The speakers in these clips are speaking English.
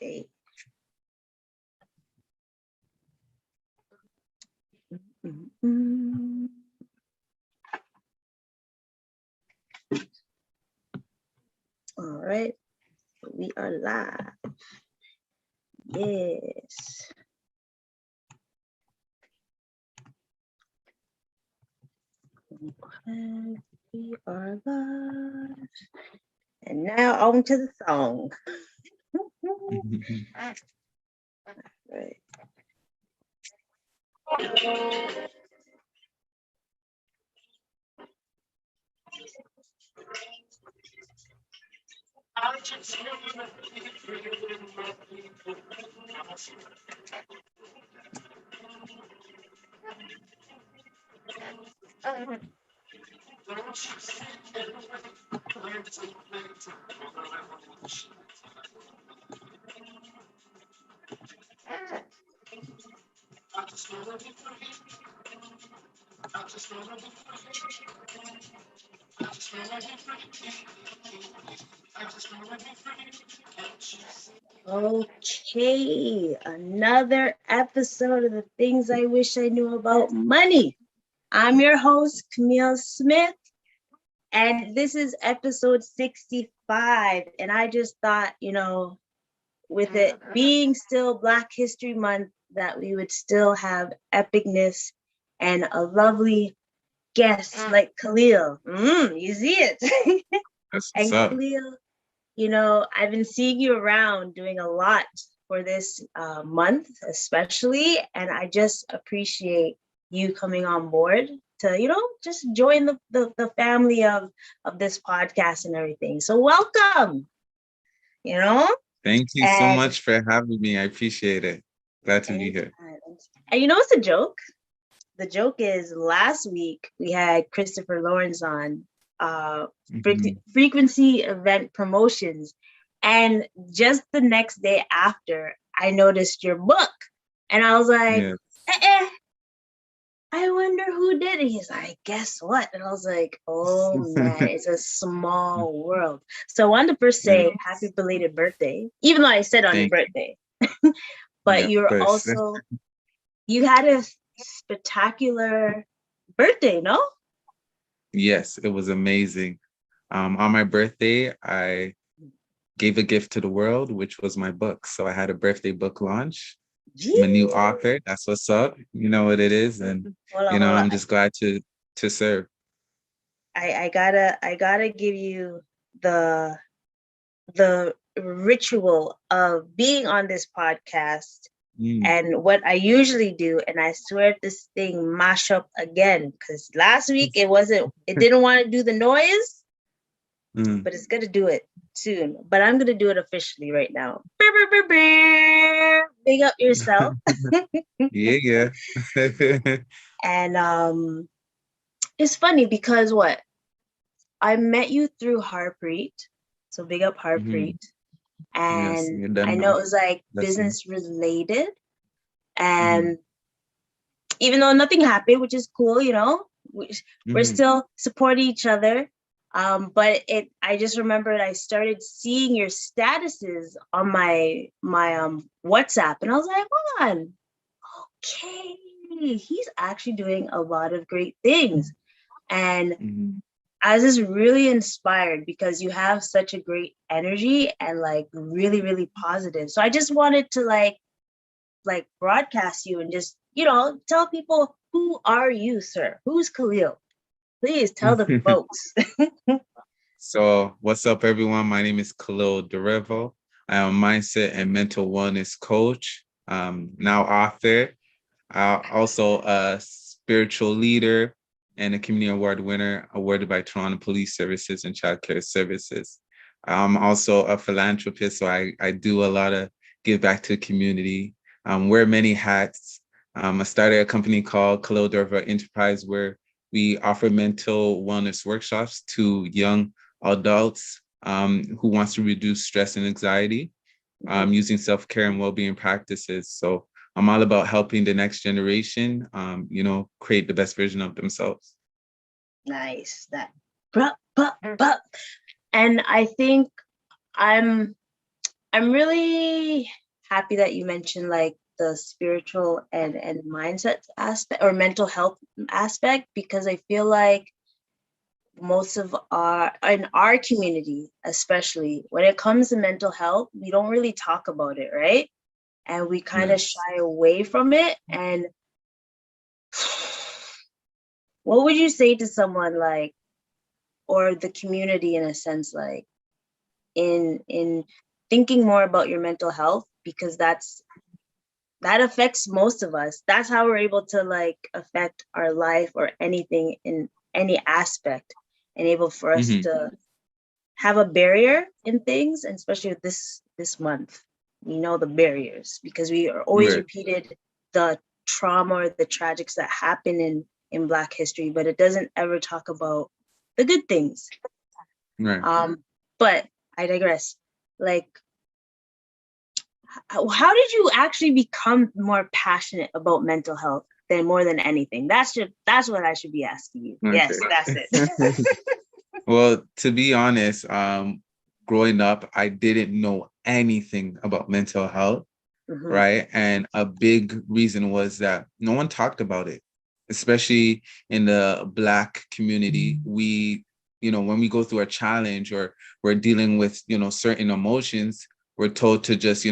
Okay. Mm-hmm. All right, we are live. Yes. Okay, we are live. And now on to the song. Right. Okay, another episode of the things I wish I knew about money. I'm your host, Camille Smith, and this is episode 65. And I just thought, with it being still Black History Month, that we would still have epicness and a lovely guest like Khalil. You see it. That's And what's up. Khalil, I've been seeing you around doing a lot for this month, especially, and I just appreciate you coming on board to, just join the family of this podcast and everything. So welcome, Thank you so and much for having me. I appreciate it. Glad to be here. And what's the joke? The joke is last week we had Christopher Lawrence on frequency event promotions. And just the next day after, I noticed your book. And I was like, I wonder who did it. He's like, guess what? And I was like, oh man, it's a small world. So I wanted to first say happy belated birthday, even though I said on your birthday. But you had a spectacular birthday, no? Yes, it was amazing. On my birthday, I gave a gift to the world, which was my book. So I had a birthday book launch. I'm a new author. That's what's up. You know what it is. And, I'm just glad to serve. I gotta give you the ritual of being on this podcast and what I usually do. And I swear this thing mash up again, because last week it didn't want to do the noise, but it's gonna do it soon. But I'm gonna do it officially right now. Big up yourself. Yeah. And it's funny because I met you through Harpreet, so big up Harpreet. And I know it was like business related, and even though nothing happened, which is cool, we're still supporting each other. But I just remembered I started seeing your statuses on my WhatsApp, and I was like, hold on, okay, he's actually doing a lot of great things. And I was just really inspired because you have such a great energy and like really, really positive. So I just wanted to like broadcast you and just, tell people, who are you, sir? Who's Khalil? Please tell the folks. So what's up, everyone? My name is Khalil Dorival. I am a mindset and mental wellness coach, now author, also a spiritual leader, and a community award winner awarded by Toronto Police Services and Child Care Services. I'm also a philanthropist, so I do a lot of give back to the community, wear many hats. I started a company called Khalil Dorival Enterprise, where we offer mental wellness workshops to young adults who wants to reduce stress and anxiety using self-care and well-being practices. So I'm all about helping the next generation, create the best version of themselves. Nice. And I think I'm I'm really happy that you mentioned like the spiritual and mindset aspect or mental health aspect, because I feel like most of in our community, especially when it comes to mental health, we don't really talk about it, right? And we kind of shy away from it. And what would you say to someone like, or the community in a sense, like in thinking more about your mental health, because that affects most of us. That's how we're able to like affect our life or anything in any aspect, and able for us to have a barrier in things, and especially with this month, the barriers, because we are always repeated the trauma or the tragics that happen in Black history, but it doesn't ever talk about the good things. But I digress. Like, how did you actually become more passionate about mental health than more than anything? That's what I should be asking you. Okay. Yes, that's it. Well, to be honest, growing up, I didn't know anything about mental health, right? And a big reason was that no one talked about it, especially in the Black community. We, when we go through a challenge or we're dealing with, certain emotions, we're told to just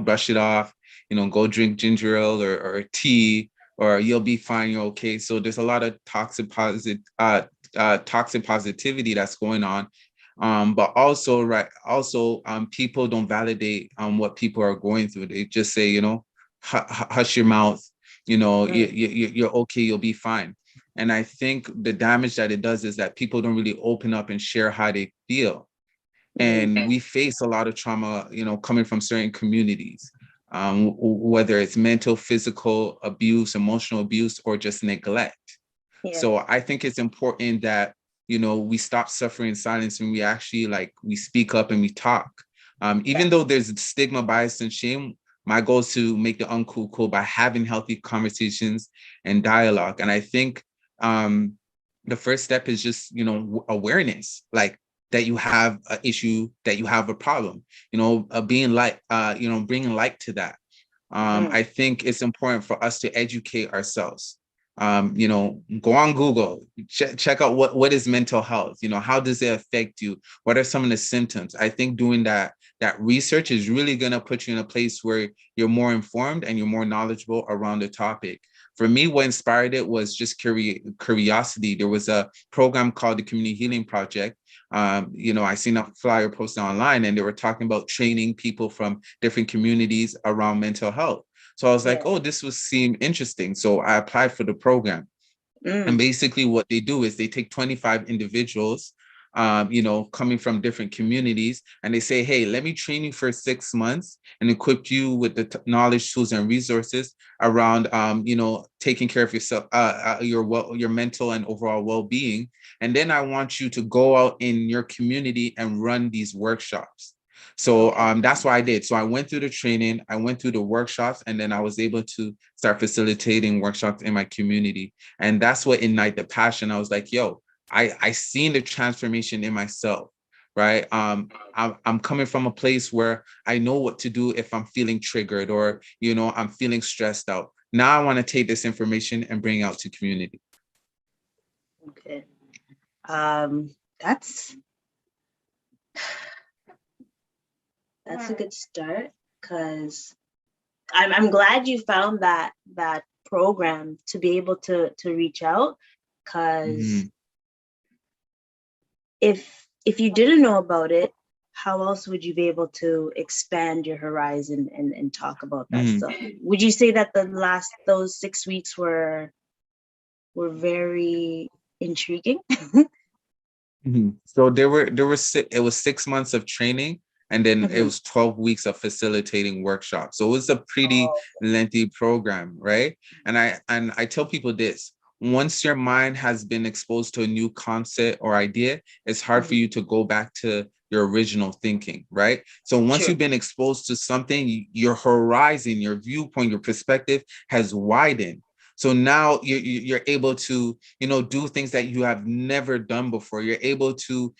brush it off, go drink ginger ale or tea, or you'll be fine, you're okay. So there's a lot of toxic positivity that's going on. But also, people don't validate what people are going through. They just say, hush your mouth, you're okay, you'll be fine. And I think the damage that it does is that people don't really open up and share how they feel. And we face a lot of trauma, coming from certain communities, whether it's mental, physical abuse, emotional abuse, or just neglect. So I think it's important that, we stop suffering in silence, and we actually we speak up and we talk. Even though there's stigma, bias, and shame, my goal is to make the uncool cool by having healthy conversations and dialogue. And I think the first step is just, awareness, like that you have an issue, that you have a problem, being bringing light to that. I think it's important for us to educate ourselves. Go on Google, check out what is mental health, how does it affect you? What are some of the symptoms? I think doing that research is really going to put you in a place where you're more informed and you're more knowledgeable around the topic. For me, what inspired it was just curiosity. There was a program called the Community Healing Project. I seen a flyer posted online, and they were talking about training people from different communities around mental health. So I was like, oh, this would seem interesting. So I applied for the program. And basically what they do is they take 25 individuals, coming from different communities, and they say, hey, let me train you for 6 months and equip you with the knowledge, tools, and resources around, taking care of yourself, your mental and overall well-being. And then I want you to go out in your community and run these workshops. So that's what I did. So I went through the training, I went through the workshops, and then I was able to start facilitating workshops in my community. And that's what ignited the passion. I was like, yo, I seen the transformation in myself, right? I'm coming from a place where I know what to do if I'm feeling triggered or, I'm feeling stressed out. Now I want to take this information and bring it out to community. Okay. That's a good start, because I'm glad you found that program to be able to reach out, because if you didn't know about it, how else would you be able to expand your horizon and talk about that stuff? Would you say that those 6 weeks were very intriguing? So it was 6 months of training, and then it was 12 weeks of facilitating workshops. So it was a pretty lengthy program, right? And I tell people this: once your mind has been exposed to a new concept or idea, it's hard for you to go back to your original thinking, right? So once you've been exposed to something, your horizon, your viewpoint, your perspective has widened. So now you're able to, do things that you have never done before. You're able to,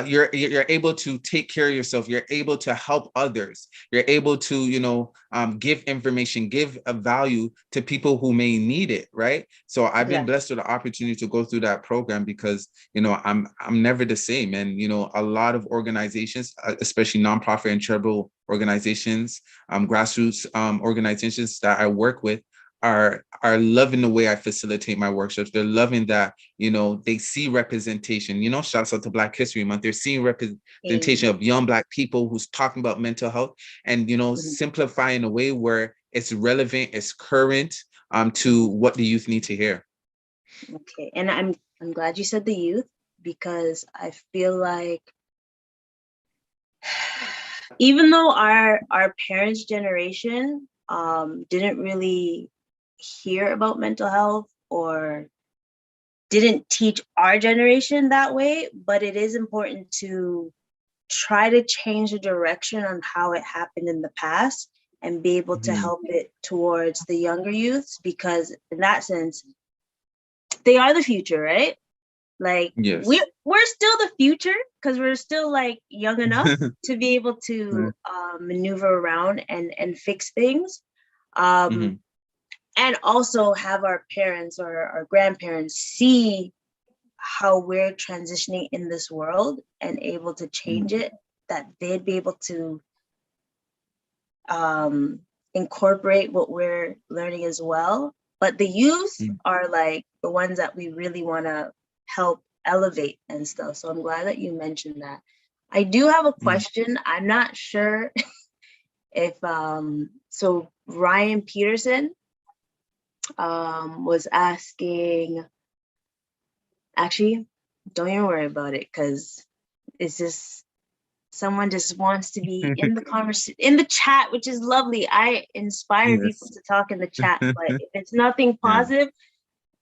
you're able to take care of yourself. You're able to help others. You're able to give information, give a value to people who may need it, right? So I've been blessed with the opportunity to go through that program because I'm never the same. And a lot of organizations, especially nonprofit and charitable organizations, grassroots organizations that I work with, are loving the way I facilitate my workshops. They're loving that, they see representation, shouts out to Black History Month. They're seeing representation of young Black people who's talking about mental health and, simplify in a way where it's relevant, it's current to what the youth need to hear. Okay. And I'm glad you said the youth, because I feel like even though our parents' generation didn't really hear about mental health or didn't teach our generation that way, but it is important to try to change the direction on how it happened in the past and be able to help it towards the younger youths, because in that sense, they are the future, right? Like, yes, we're still the future because we're still like young enough to be able to maneuver around and fix things. And also have our parents or our grandparents see how we're transitioning in this world and able to change it, that they'd be able to incorporate what we're learning as well. But the youth are like the ones that we really want to help elevate and stuff. So I'm glad that you mentioned that. I do have a question. I'm not sure if so Ryan Peterson was asking, actually, don't even worry about it, because it's just someone just wants to be in the conversation, in the chat, which is lovely. I inspire people to talk in the chat, but if it's nothing positive,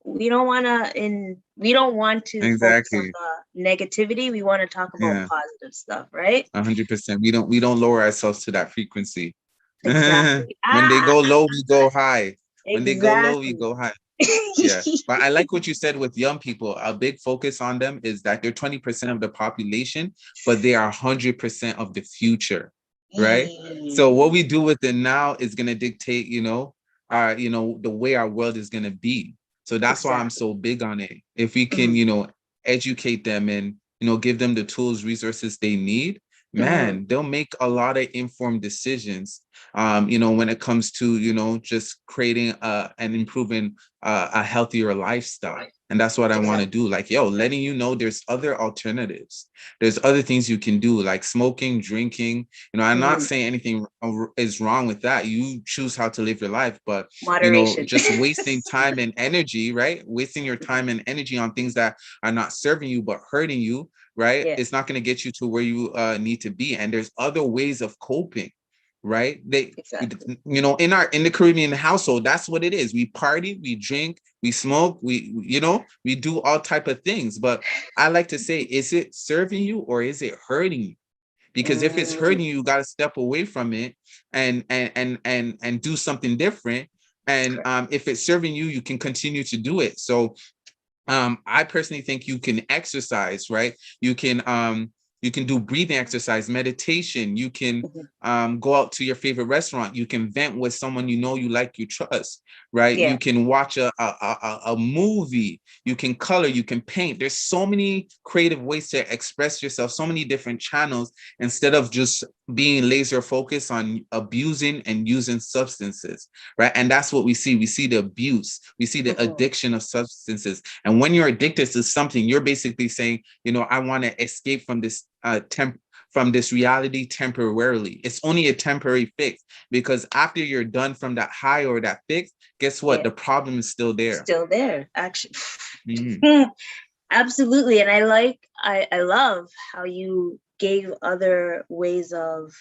we don't want to focus on the negativity. We want to talk about positive stuff, right? 100%. We don't lower ourselves to that frequency. Exactly. When they go low, we go high. When Exactly. they go low, we go high. Yeah. But I like what you said with young people. A big focus on them is that they're 20% of the population, but they are 100% of the future. Right. So what we do with it now is going to dictate, the way our world is going to be. So that's why I'm so big on it. If we can, educate them and, give them the tools, resources they need, man, they'll make a lot of informed decisions, when it comes to, just creating and improving a healthier lifestyle. And that's what I want to do. Like, letting there's other alternatives. There's other things you can do, like smoking, drinking. I'm not saying anything is wrong with that. You choose how to live your life, but, moderation. Just wasting time and energy, right? Wasting your time and energy on things that are not serving you, but hurting you, right? It's not going to get you to where you need to be. And there's other ways of coping, right? In the Caribbean household, that's what it is. We party, we drink, we smoke, we do all type of things. But I like to say, is it serving you or is it hurting you? Because if it's hurting you, you got to step away from it and do something different. And if it's serving you, you can continue to do it. So I personally think you can exercise, right? You can do breathing exercise, meditation. You can go out to your favorite restaurant. You can vent with someone you like, you trust, right? You can watch a movie. You can color. You can paint. There's so many creative ways to express yourself, so many different channels, instead of just being laser focused on abusing and using substances, right? And that's what we see. We see the abuse. We see the addiction of substances. And when you're addicted to something, you're basically saying, I want to escape from this from this reality temporarily. It's only a temporary fix, because after you're done from that high or that fix, guess what? The problem is still there. Still there, actually. Absolutely. And I love how you gave other ways of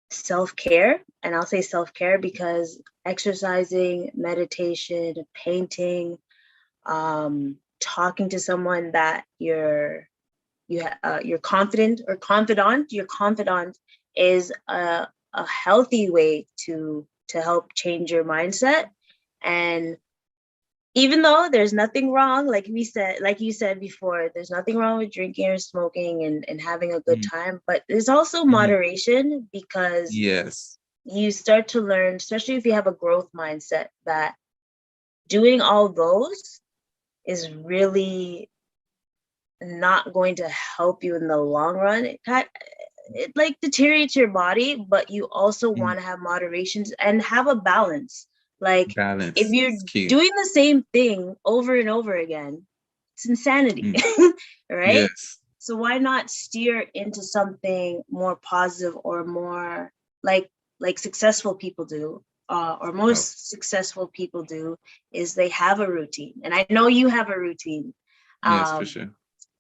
self-care. And I'll say self-care because exercising, meditation, painting, talking to someone that you're confident or confidant, your confidant is a healthy way to help change your mindset. And even though there's nothing wrong, like you said before, there's nothing wrong with drinking or smoking and having a good time, but there's also moderation, because yes, you start to learn, especially if you have a growth mindset, that doing all those is really not going to help you in the long run. It like deteriorates your body, but you also want to have moderations and have a balance. Like, if balance you're is key. doing the same thing over and over again, it's insanity, right? Yes. So why not steer into something more positive, or more like successful people do, or most successful people do, is they have a routine. And I know you have a routine. Yes, for sure.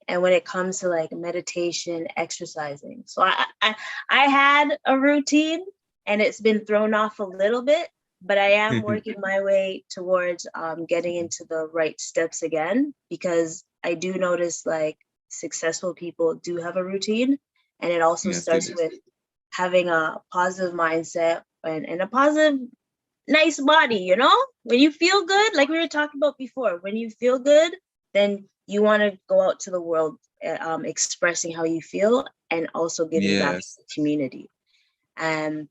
And when it comes to like meditation, exercising. So I had a routine, and it's been thrown off a little bit, but I am working my way towards getting into the right steps again, because I do notice like successful people do have a routine, and it also Yes, they starts do. with having a positive mindset and a positive, nice body, when you feel good, like we were talking about before, when you feel good, then you want to go out to the world, expressing how you feel, and also giving back to Yes. the community. And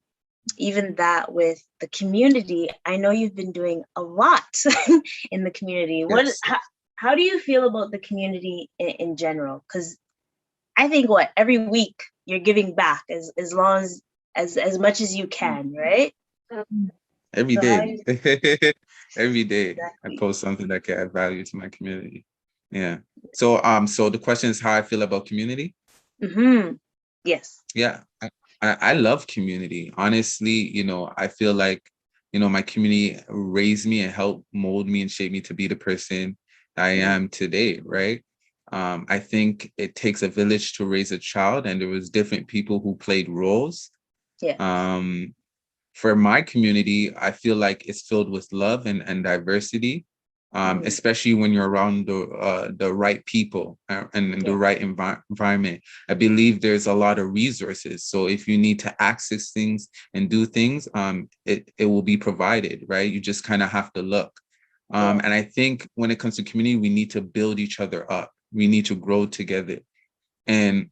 even that with the community, I know you've been doing a lot in the community. Yes. How do you feel about the community in general? Because I think every week you're giving back as long as much as you can, right? Every So how day. do you Every day I exactly? post something that can add value to my community. Yeah. So so the question is how I feel about community. Mm-hmm. Yes. Yeah, I love community. Honestly, I feel like, my community raised me and helped mold me and shape me to be the person I am today, right? I think it takes a village to raise a child, and there was different people who played roles. Yes. Um, for my community, I feel like it's filled with love and diversity, especially when you're around the right people, and the Yes. right environment. I believe there's a lot of resources. So if you need to access things and do things, it will be provided, right? You just kind of have to look. Yes. And I think when it comes to community, we need to build each other up. We need to grow together. And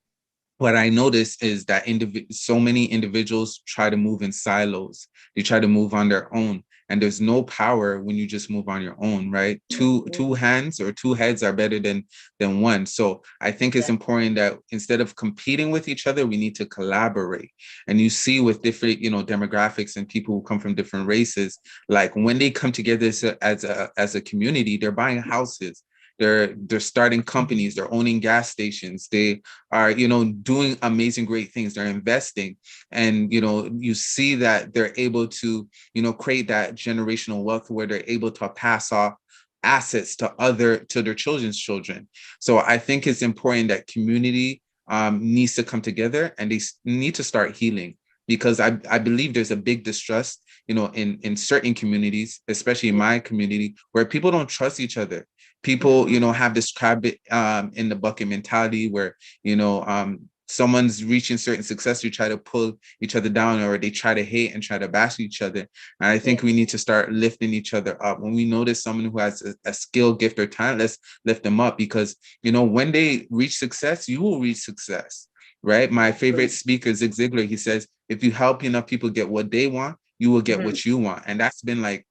what I notice is that so many individuals try to move in silos. They try to move on their own, and there's no power when you just move on your own, right? Two hands or two heads are better than one. So I think it's important that instead of competing with each other, we need to collaborate. And you see with different, demographics and people who come from different races, like when they come together as a community, they're buying houses. They're starting companies, they're owning gas stations, they are doing amazing great things, they're investing, and you see that they're able to create that generational wealth where they're able to pass off assets to their children's children. So I think it's important that community needs to come together, and they need to start healing, because I believe there's a big distrust in certain communities, especially in my community, where people don't trust each other. People have this crab in the bucket mentality where someone's reaching certain success, you try to pull each other down, or they try to hate and try to bash each other. And I think we need to start lifting each other up. When we notice someone who has a skill, gift, or talent, let's lift them up, because when they reach success, you will reach success, right? My favorite speaker, Zig Ziglar, he says, if you help enough people get what they want, you will get what you want. And that's been like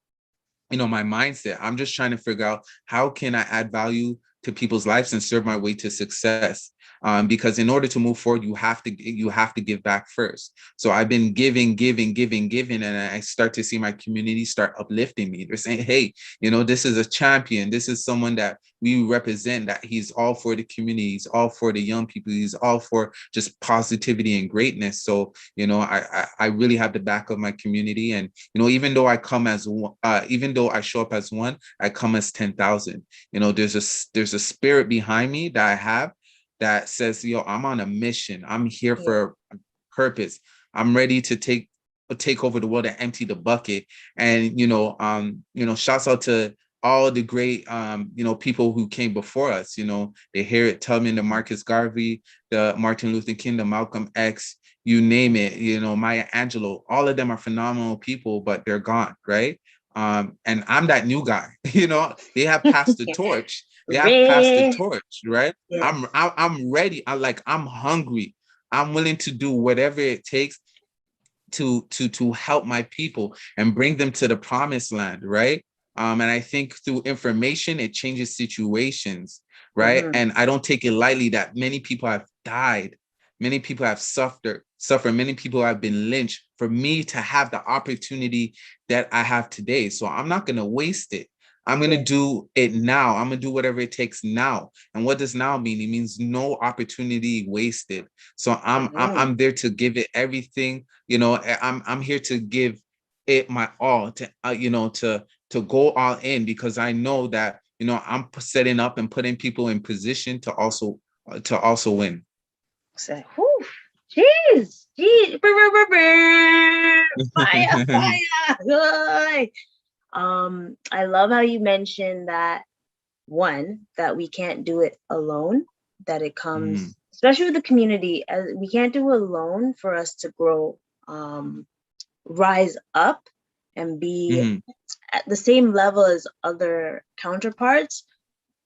my mindset. I'm just trying to figure out how can I add value to people's lives and serve my way to success. Because in order to move forward, you have to give back first. So I've been giving, and I start to see my community start uplifting me. They're saying, "Hey, this is a champion. This is someone that we represent. That he's all for the community. He's all for the young people. He's all for just positivity and greatness." So I really have the back of my community, and even though I come as one, even though I show up as one, I come as 10,000. There's a spirit behind me that I have that says, yo, I'm on a mission. I'm here for a purpose. I'm ready to take over the world and empty the bucket. And shouts out to all the great people who came before us. The Harriet Tubman, the Marcus Garvey, the Martin Luther King, the Malcolm X, you name it, Maya Angelou, all of them are phenomenal people, but they're gone, right? And I'm that new guy. They have passed the torch. Right? Yeah. I'm ready. I'm hungry. I'm willing to do whatever it takes to help my people and bring them to the promised land, right? And I think through information, it changes situations, right? And I don't take it lightly that many people have died, many people have suffered, many people have been lynched for me to have the opportunity that I have today. So I'm not going to waste it. I'm going to do it now. I'm going to do whatever it takes now. And what does now mean? It means no opportunity wasted. So I'm there to give it everything. I'm here to give it my all, to go all in, because I know that, I'm setting up and putting people in position to also win. So, whew, jeez. Fire, fire. I love how you mentioned that, one, that we can't do it alone, that it comes, especially with the community, we can't do it alone for us to grow, rise up and be at the same level as other counterparts,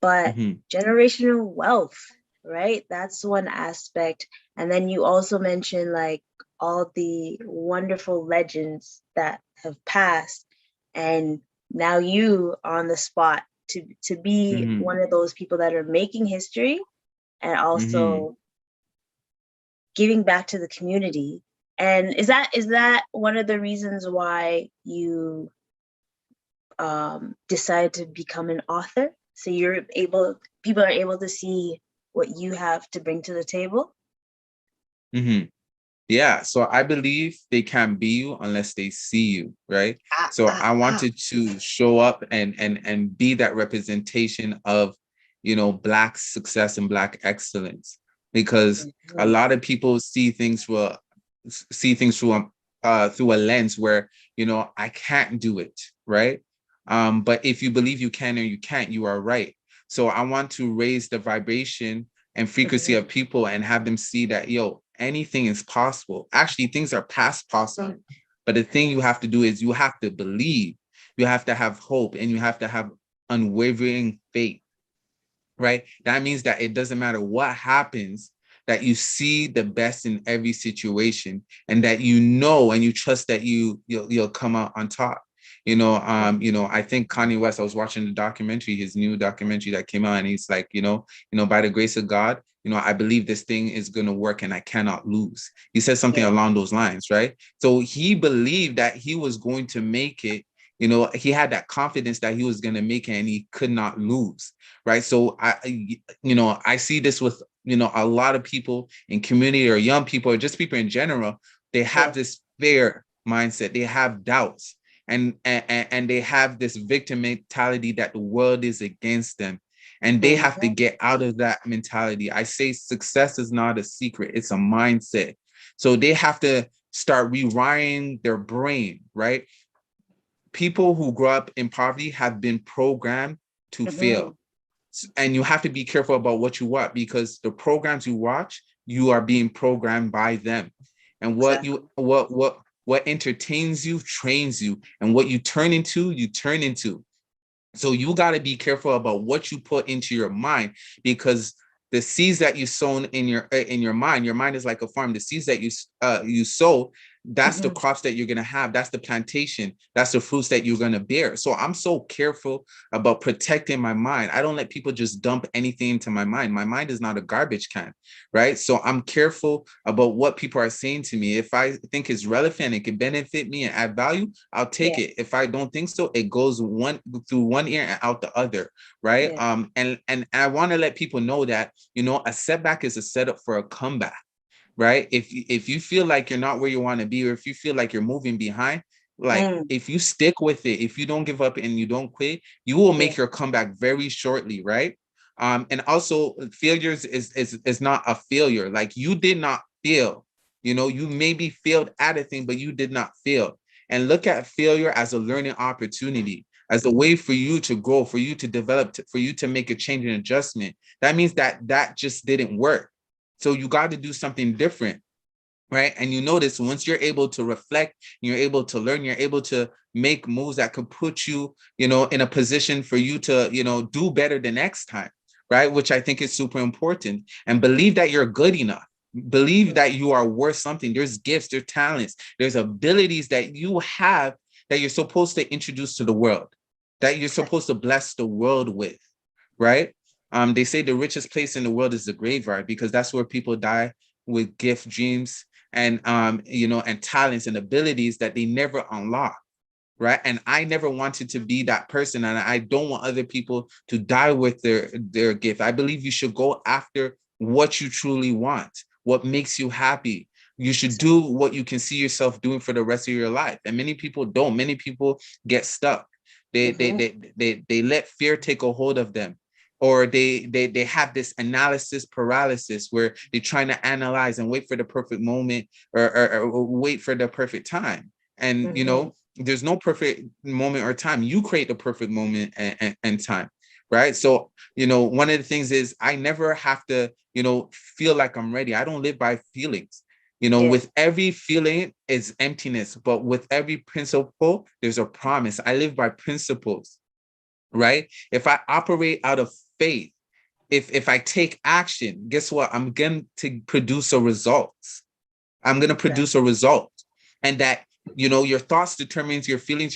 but generational wealth, right? That's one aspect. And then you also mentioned like all the wonderful legends that have passed, and now you on the spot to be one of those people that are making history and also giving back to the community. And is that one of the reasons why you decide to become an author? So people are able to see what you have to bring to the table? Yeah, so I believe they can't be you unless they see you, right? So I wanted to show up and be that representation of, Black success and Black excellence, because a lot of people see things through a lens where, I can't do it, right? But if you believe you can or you can't, you are right. So I want to raise the vibration and frequency of people and have them see that, anything is possible. Actually, things are past possible. But the thing you have to do is you have to believe, you have to have hope, and you have to have unwavering faith, right? That means that it doesn't matter what happens, that you see the best in every situation, and that and you trust that you'll come out on top. I think Kanye West, I was watching the documentary, his new documentary that came out, and he's like, by the grace of God, I believe this thing is going to work and I cannot lose. He said something along those lines, right? So he believed that he was going to make it. He had that confidence that he was going to make it and he could not lose, right? So I see this with, a lot of people in community or young people or just people in general. They have this fear mindset. They have doubts. And they have this victim mentality that the world is against them. And they have to get out of that mentality. I say success is not a secret. It's a mindset. So they have to start rewiring their brain, right? People who grow up in poverty have been programmed to fail. And you have to be careful about what you watch, because the programs you watch, you are being programmed by them. And what entertains you trains you, and what you turn into, you turn into. So you got to be careful about what you put into your mind, because the seeds that you sown in your mind is like a farm. The seeds that you sow, that's the crops that you're going to have. That's the plantation. That's the fruits that you're going to bear. So I'm so careful about protecting my mind. I don't let people just dump anything into my mind. My mind is not a garbage can, right? So I'm careful about what people are saying to me. If I think it's relevant, it can benefit me and add value, I'll take it. If I don't think so, it goes through one ear and out the other, right? And I want to let people know that, a setback is a setup for a comeback. Right? If you feel like you're not where you want to be, or if you feel like you're moving behind, like if you stick with it, if you don't give up and you don't quit, you will make your comeback very shortly, right? And also failures is not a failure. Like, you did not fail. You maybe failed at a thing, but you did not fail. And look at failure as a learning opportunity, as a way for you to grow, for you to develop, for you to make a change and adjustment. That means that just didn't work. So you got to do something different. right? And you notice once you're able to reflect, you're able to learn, you're able to make moves that could put you, in a position for you to, do better the next time, right? Which I think is super important. And believe that you're good enough. Believe that you are worth something. There's gifts, there's talents, there's abilities that you have that you're supposed to introduce to the world, that you're supposed to bless the world with, right? They say the richest place in the world is the graveyard, because that's where people die with gift, dreams, and and talents and abilities that they never unlock, right? And I never wanted to be that person, and I don't want other people to die with their gift. I believe you should go after what you truly want, what makes you happy. You should do what you can see yourself doing for the rest of your life. And many people don't. Many people get stuck. They let fear take a hold of them, or they have this analysis paralysis where they're trying to analyze and wait for the perfect moment, or wait for the perfect time. And there's no perfect moment or time. You create the perfect moment and time, right? So one of the things is I never have to feel like I'm ready. I don't live by feelings. With every feeling is emptiness, but with every principle there's a promise. I live by principles, right? If I operate out of faith, if I take action, guess what? I'm going to produce a result. I'm going to produce a result. And that, your thoughts determines your feelings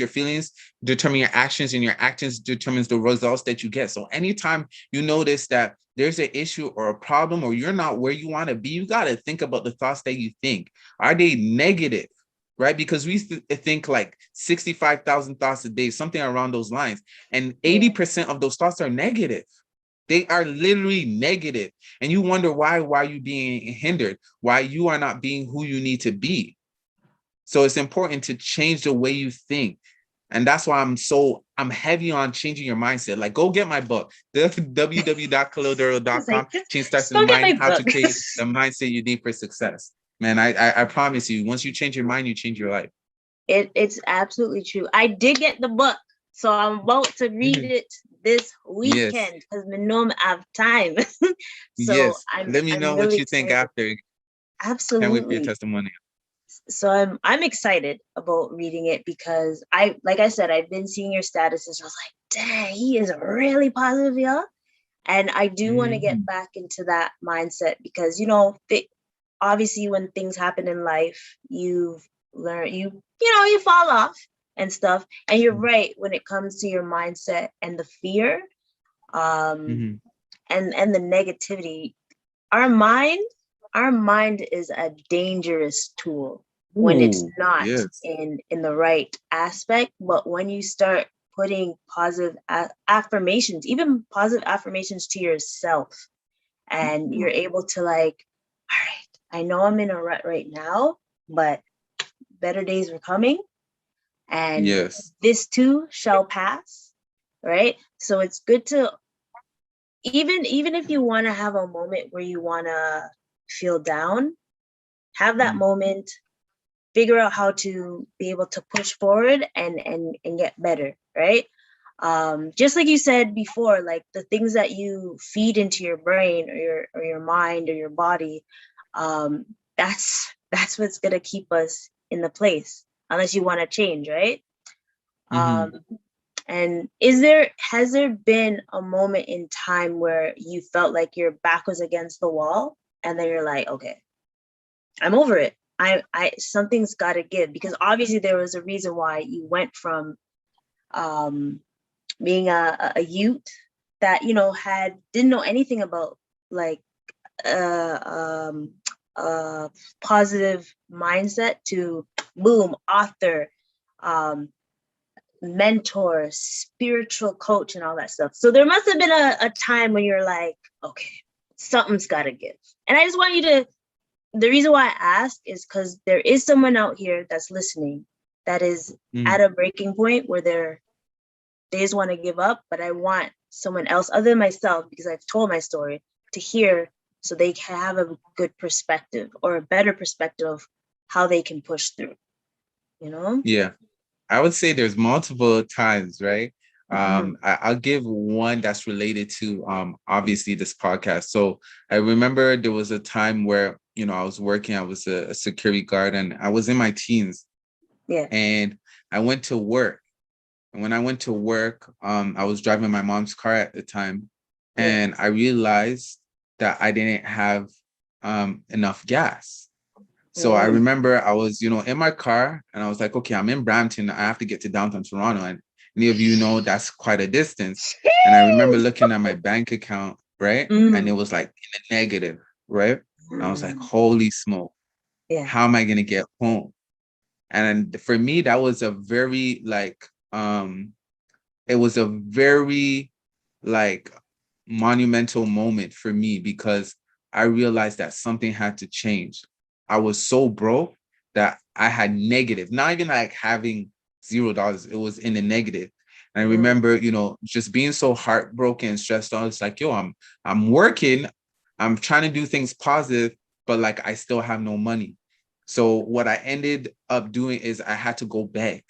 determine your actions, and your actions determines the results that you get. So anytime you notice that there's an issue or a problem, or you're not where you want to be, you got to think about the thoughts that you think. Are they negative? Right? Because we used to think like 65,000 thoughts a day, something around those lines. And 80% of those thoughts are negative. They are literally negative. And you wonder why you being hindered, why you are not being who you need to be. So it's important to change the way you think. And that's why I'm heavy on changing your mindset. Like, go get my book, www.khalildorival.com. Change starts in the mind, how to create the mindset you need for success. Man, I promise you, once you change your mind, you change your life. It's absolutely true. I did get the book, so I'm about to read it this weekend because we know I have time. So let me know really what you think after. Absolutely. Can't wait for your testimonial. So I'm excited about reading it because like I said, I've been seeing your statuses. I was like, dang, he is really positive, y'all. And I do want to get back into that mindset because, obviously when things happen in life, you learn, you fall off and stuff. And you're right when it comes to your mindset and the fear, and the negativity. Our mind is a dangerous tool when it's not in the right aspect. But when you start putting positive affirmations, even positive affirmations to yourself, and you're able to like, all right, I know I'm in a rut right now, but better days are coming, and this too shall pass, right? So it's good to, even if you want to have a moment where you want to feel down, have that moment, figure out how to be able to push forward and get better, right? Just like you said before, like the things that you feed into your brain or your mind or your body, that's what's gonna keep us in the place unless you want to change, right? And has there been a moment in time where you felt like your back was against the wall and then you're like, okay, I'm over it. I something's got to give, because obviously there was a reason why you went from being a youth that didn't know anything about like positive mindset to boom, author, mentor, spiritual coach, and all that stuff. So there must have been a time when you're like, okay, something's got to give. And I just want you to, the reason why I ask is because there is someone out here that's listening that is at a breaking point where they just want to give up, but I want someone else other than myself, because I've told my story, to hear so they can have a good perspective or a better perspective of how they can push through, Yeah. I would say there's multiple times, right? I'll give one that's related to obviously this podcast. So I remember there was a time where I was working. I was a security guard, and I was in my teens. Yeah. And I went to work. And when I went to work, I was driving my mom's car at the time, and I realized that I didn't have enough gas. So I remember I was, in my car, and I was like, okay, I'm in Brampton. I have to get to downtown Toronto. And any of you know that's quite a distance. And I remember looking at my bank account, right? And it was like in the negative, right? And I was like, holy smoke. Yeah. How am I going to get home? And for me, that was a very it was a very monumental moment for me, because I realized that something had to change. I was so broke that I had negative, not even like having $0. It was in the negative. And I remember, just being so heartbroken and stressed out. It's like, yo, I'm working, I'm trying to do things positive, but like I still have no money. So what I ended up doing is I had to go beg.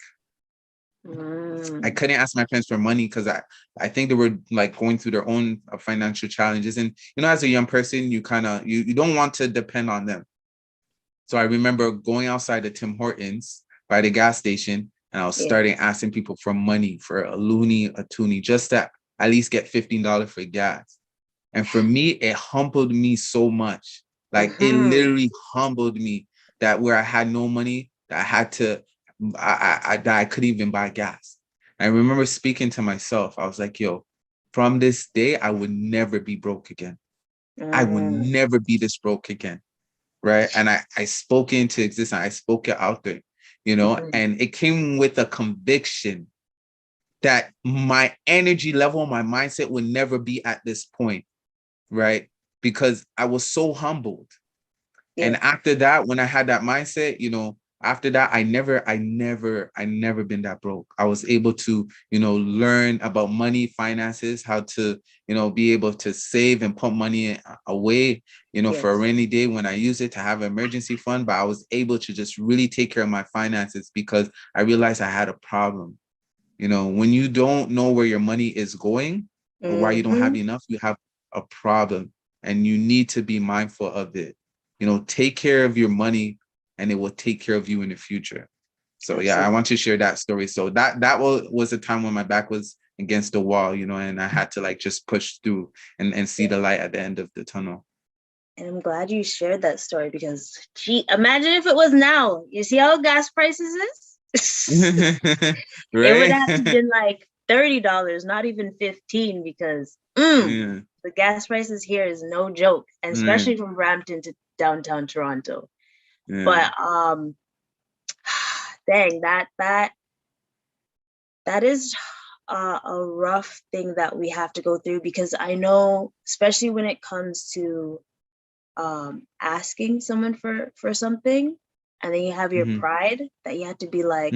I couldn't ask my parents for money because I think they were like going through their own financial challenges. And, as a young person, you kind of, you don't want to depend on them. So I remember going outside the Tim Hortons by the gas station, and I was starting asking people for money, for a loonie, a toonie, just to at least get $15 for gas. And for me, it humbled me so much. Like it literally humbled me that where I had no money, that I had to, that I couldn't even buy gas. I remember speaking to myself. I was like, yo, from this day, I would never be broke again. I would never be this broke again. Right. And I spoke into existence. I spoke it out there, and it came with a conviction that my energy level, my mindset would never be at this point. Right. Because I was so humbled. Yeah. And after that, when I had that mindset, after that, I never been that broke. I was able to, learn about money, finances, how to, be able to save and put money away, for a rainy day when I use it to have an emergency fund. But I was able to just really take care of my finances because I realized I had a problem. When you don't know where your money is going or why you don't have enough, you have a problem, and you need to be mindful of it. Take care of your money, and it will take care of you in the future. So yeah, I want to share that story. So that was a time when my back was against the wall, and I had to just push through and see the light at the end of the tunnel. And I'm glad you shared that story because, imagine if it was now. You see how gas prices is? Right? It would have been like $30, not even $15, because the gas prices here is no joke, and especially from Brampton to downtown Toronto. But dang, that is a rough thing that we have to go through, because I know, especially when it comes to asking someone for something, and then you have your pride that you have to be like,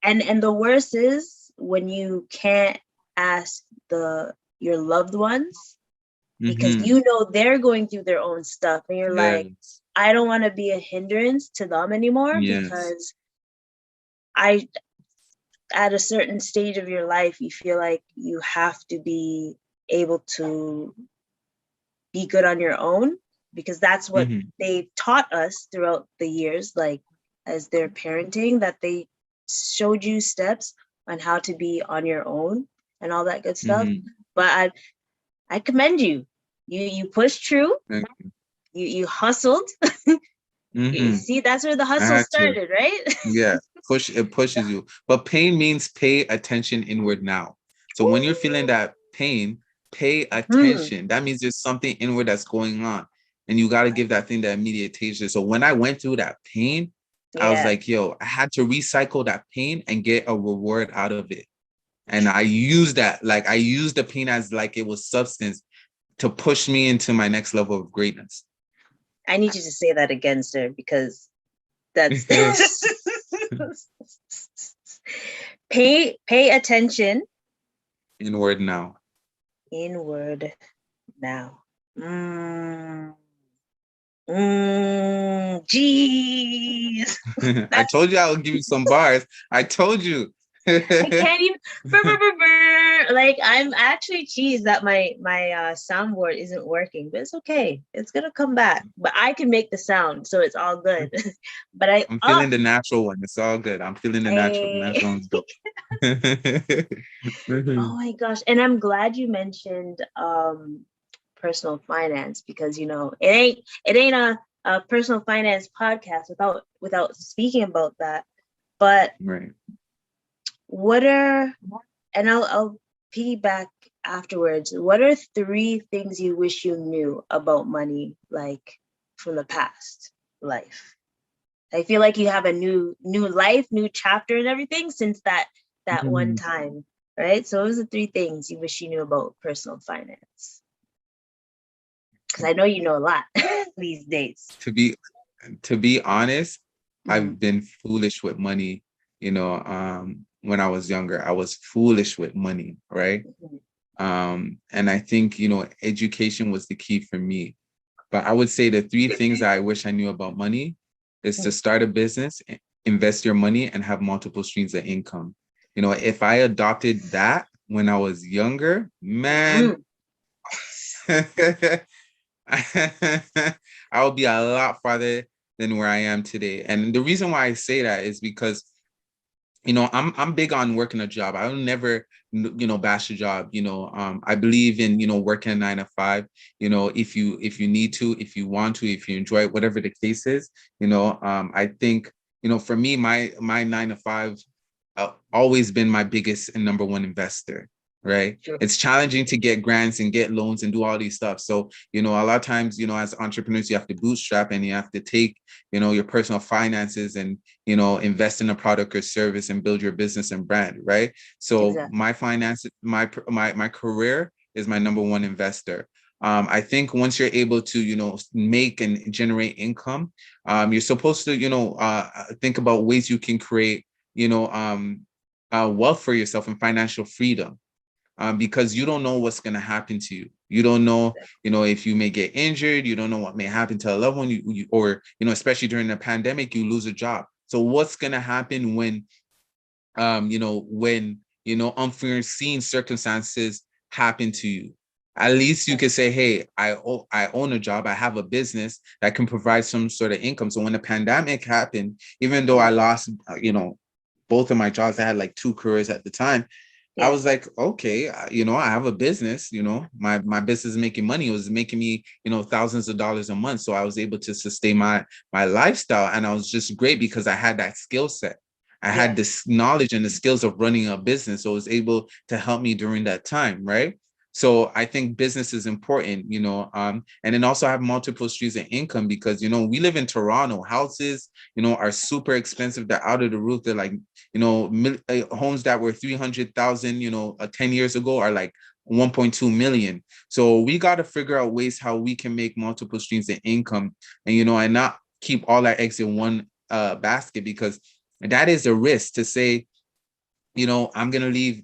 and the worst is when you can't ask your loved ones, because they're going through their own stuff, and you're like, I don't want to be a hindrance to them anymore, because at a certain stage of your life, you feel like you have to be able to be good on your own, because that's what they've taught us throughout the years, like as they're parenting, that they showed you steps on how to be on your own and all that good stuff. But I commend you. You pushed through. You hustled. You see, that's where the hustle started, right? Yeah, it pushes you. But pain means pay attention inward now. So when you're feeling that pain, pay attention. That means there's something inward that's going on, and you got to give that thing the immediate attention. So when I went through that pain, I was like, yo, I had to recycle that pain and get a reward out of it. And I used that, I used the pain as like it was substance to push me into my next level of greatness. I need you to say that again, sir, because that's pay attention. Inward now. Inward now. Jeez. I told you I would give you some bars. I told you. I can't even. Like, I'm actually cheesed that my soundboard isn't working, but it's okay. It's gonna come back. But I can make the sound, so it's all good. But I'm feeling the natural one. It's all good. I'm feeling the natural. The natural one's dope. Oh my gosh. And I'm glad you mentioned personal finance, because it ain't a personal finance podcast without speaking about that. But Right. what are, and I'll piggyback afterwards, what are 3 things you wish you knew about money, like from the past life? I feel like you have a new life, new chapter and everything since that one time, right? So those are 3 things you wish you knew about personal finance. Because I know you know a lot these days. To be honest, I've been foolish with money, when I was younger. I was foolish with money, right? And I think, education was the key for me. But I would say the 3 things that I wish I knew about money is to start a business, invest your money, and have multiple streams of income. If I adopted that when I was younger, man, I would be a lot farther than where I am today. And the reason why I say that is because, I'm big on working a job. I will never, bash a job. I believe in, working a 9 to 5, if you need to, if you want to, if you enjoy it, whatever the case is, I think, for me, my 9 to 5 always been my biggest and number one investor, right? Sure. It's challenging to get grants and get loans and do all these stuff. So, a lot of times, as entrepreneurs, you have to bootstrap and you have to take, your personal finances and, invest in a product or service and build your business and brand, right? So Exactly. my finances, my career is my number one investor. I think once you're able to, make and generate income, you're supposed to, think about ways you can create wealth for yourself and financial freedom, because you don't know what's going to happen to you. You don't know, if you may get injured. You don't know what may happen to a loved one, or, especially during the pandemic, you lose a job. So what's going to happen when, unforeseen circumstances happen to you? At least you could say, hey, I own a job. I have a business that can provide some sort of income. So when the pandemic happened, even though I lost, both of my jobs, I had like 2 careers at the time. I was like, okay, I have a business, my business is making money. It was making me, thousands of dollars a month. So I was able to sustain my lifestyle. And I was just great because I had that skill set. I had this knowledge and the skills of running a business. So it was able to help me during that time, right? So I think business is important, and then also have multiple streams of income because, we live in Toronto. Houses, are super expensive. They're out of the roof. They're like, homes that were 300,000, 10 years ago are like 1.2 million. So we got to figure out ways how we can make multiple streams of income and, and not keep all our eggs in one basket, because that is a risk to say, I'm going to leave,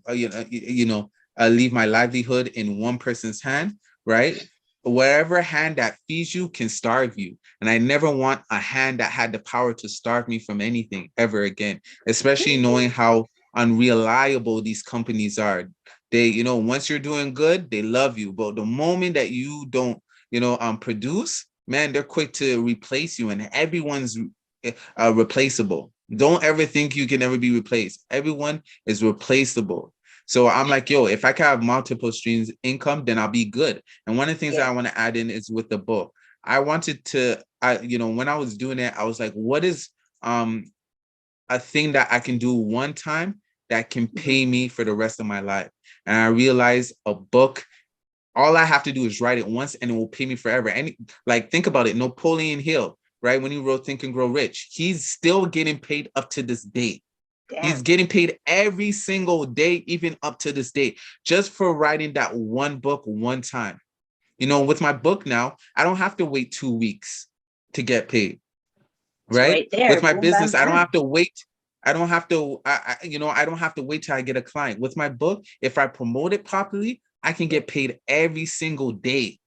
leave my livelihood in one person's hand, right? Whatever hand that feeds you can starve you. And I never want a hand that had the power to starve me from anything ever again, especially knowing how unreliable these companies are. They, once you're doing good, they love you. But the moment that you don't, produce, man, they're quick to replace you, and everyone's replaceable. Don't ever think you can never be replaced. Everyone is replaceable. So I'm like, yo, if I can have multiple streams income, then I'll be good. And one of the things that I want to add in is with the book. I wanted to, when I was doing it, I was like, what is a thing that I can do one time that can pay me for the rest of my life? And I realized a book, all I have to do is write it once and it will pay me forever. And like, think about it. Napoleon Hill, right? When he wrote Think and Grow Rich, he's still getting paid up to this day. Damn. He's getting paid every single day, even up to this day, just for writing that one book one time. With my book now, I don't have to wait 2 weeks to get paid, right? There. With my Boom, business, bam, I don't bam. have to wait. I don't have to, I don't have to wait till I get a client. With my book, if I promote it properly, I can get paid every single day.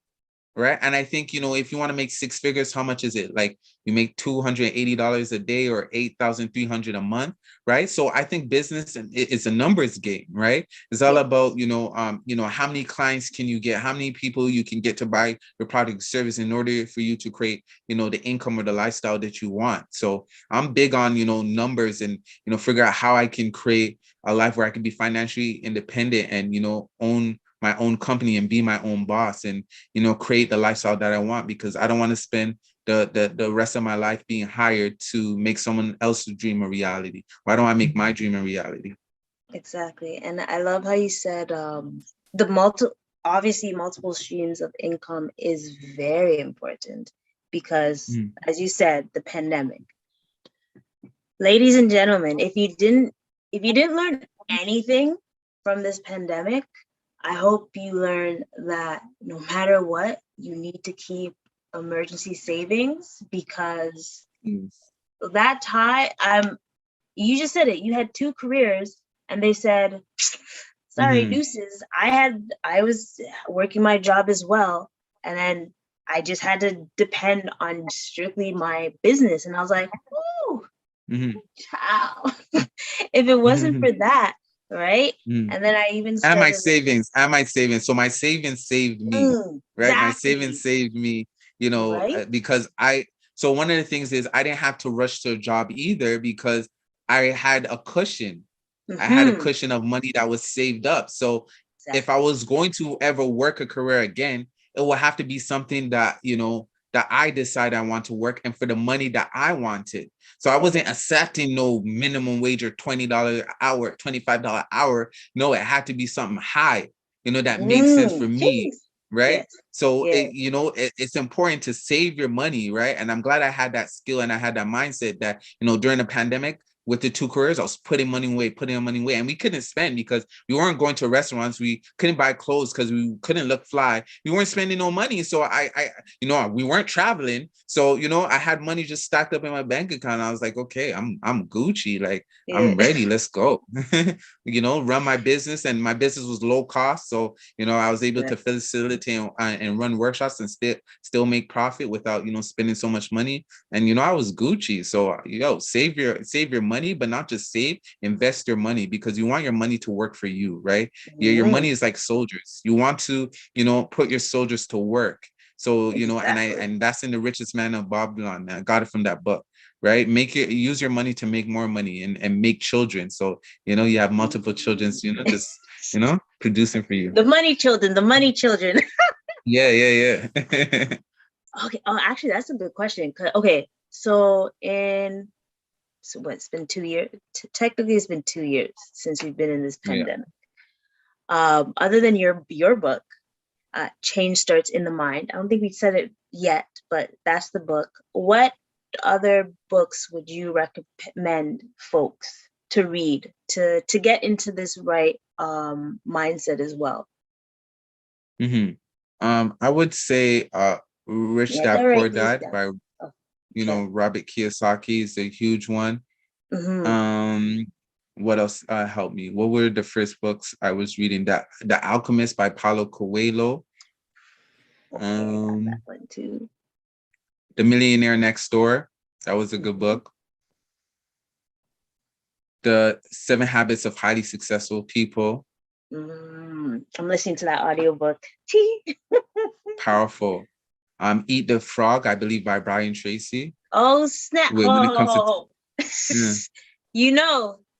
right? And I think, if you want to make six figures, how much is it? Like you make $280 a day or 8,300 a month, right? So I think business it's a numbers game, right? It's all about, how many clients can you get, how many people you can get to buy your product or service in order for you to create, the income or the lifestyle that you want. So I'm big on, numbers and, figure out how I can create a life where I can be financially independent and, own my own company and be my own boss and, create the lifestyle that I want, because I don't want to spend the rest of my life being hired to make someone else's dream a reality. Why don't I make my dream a reality? Exactly. And I love how you said obviously multiple streams of income is very important because as you said, the pandemic. Ladies and gentlemen, if you didn't learn anything from this pandemic, I hope you learn that no matter what, you need to keep emergency savings, because that time, you just said it, you had two careers and they said, sorry, deuces. I was working my job as well. And then I just had to depend on strictly my business. And I was like, ooh, child. If it wasn't for that, right? And then I even started my savings. So my savings saved me, right? Exactly. My savings saved me, right? Because so one of the things is I didn't have to rush to a job either, because I had a cushion. I had a cushion of money that was saved up. So if I was going to ever work a career again, it will have to be something that, that I decide I want to work and for the money that I wanted. So I wasn't accepting no minimum wage or $20 an hour, $25 an hour. No, it had to be something high, that makes sense for me. Right. Yes. So, it's important to save your money. Right. And I'm glad I had that skill and I had that mindset that, during the pandemic, with the two careers, I was putting money away, and we couldn't spend because we weren't going to restaurants. We couldn't buy clothes because we couldn't look fly. We weren't spending no money. So we weren't traveling. So, I had money just stacked up in my bank account. I was like, okay, I'm Gucci. Like, I'm ready. Let's go. Run my business, and my business was low cost. So, I was able to facilitate and run workshops and still make profit without, spending so much money. And, I was Gucci. So, save your money, but not just save, invest your money, because you want your money to work for you, right? Your money is like soldiers. You want to, put your soldiers to work. So, and that's in The Richest Man of Babylon. I got it from that book, right? Use your money to make more money and make children. So, you have multiple children, just, producing for you. The money children. Yeah. Okay. Oh, actually, that's a good question. Okay. So it's been 2 years. Technically, it's been 2 years since we've been in this pandemic. Other than your book, Change Starts in the Mind. I don't think we said it yet, but that's the book. What other books would you recommend folks to read to get into this right mindset as well? I would say Rich Dad Poor Dad by Robert Kiyosaki is a huge one. What else helped me? What were the first books I was reading? The Alchemist by Paulo Coelho. That one too. The Millionaire Next Door. That was a good book. The 7 Habits of Highly Successful People. I'm listening to that audiobook. Powerful. Eat the Frog, I believe, by Brian Tracy. Oh, snap. When it comes to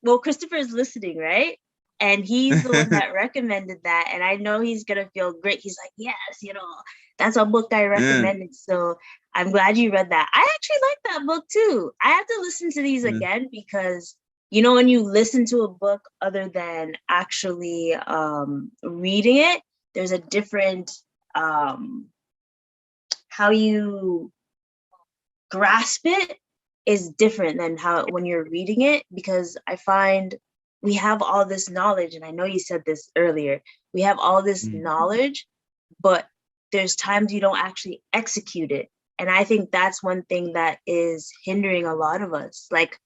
well, Christopher is listening, right? And he's the one that recommended that. And I know he's going to feel great. He's like, yes, that's a book I recommended. So I'm glad you read that. I actually like that book too. I have to listen to these again because, when you listen to a book other than actually reading it, there's a different, how you grasp it is different than when you're reading it, because I find we have all this knowledge, and I know you said this earlier, we have all this knowledge, but there's times you don't actually execute it. And I think that's one thing that is hindering a lot of us. Like,